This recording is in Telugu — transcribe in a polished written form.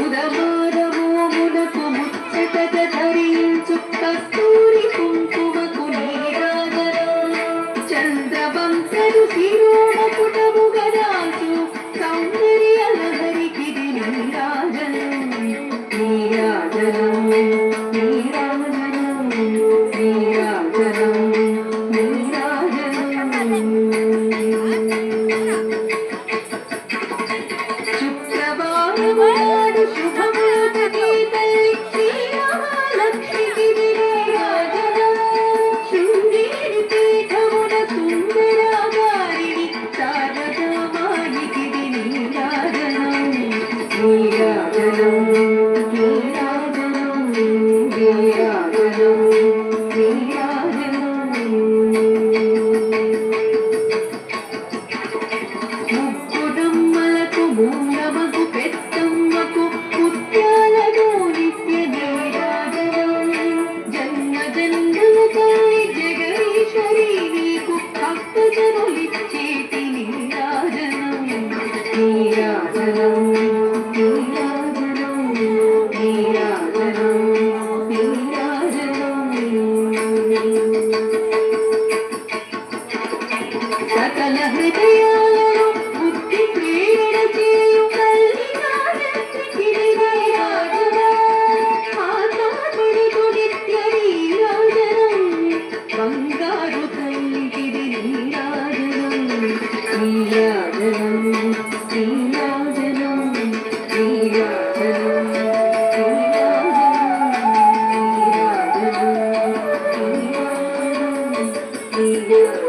ముదమానమోమునకు ముచ్చటగ ధరించు కస్తూరి కుంకుమకు నీరాజనం చంద్రవంశరు శిరోమకుటము గదాచు సౌందర్య లహరికిది నీరాజనం నీరాజనం నీరాజనం నీరాజనం నీరాజనం శుక్రవారమాడు శుభమూర్తి తల్లి శ్రీమహాలక్ష్మికి నీరాజనం శృంగేరి పీఠమున సుందరాగారిణి శారదామాయికి నీరాజనం నీరాజనం నీరాజనం నీరాజనం నీరాజనం ముగ్గురమ్మలకు మూలమగు పెద్దమ్మకు ముత్యాలను నిత్య నీరాజనం జన్మ జన్మల తల్లి జగదీశ్వరి నీకు భక్తజనులిచ్చేటి నీరాజనం నీరాజనం నీరాజనం నీరాజనం నీరాజనం సకల హృదయాలలో బుద్ధి ప్రేరణ చేయు కల్లినాథకి నీరాజనం ఆత్మపడుతు నిత్య నీరాజనం బంగారు తల్లికి నీరాజనం నీరాజనం నీరాజనం నీరాజనం నీరాజనం నీరాజనం నీరాజనం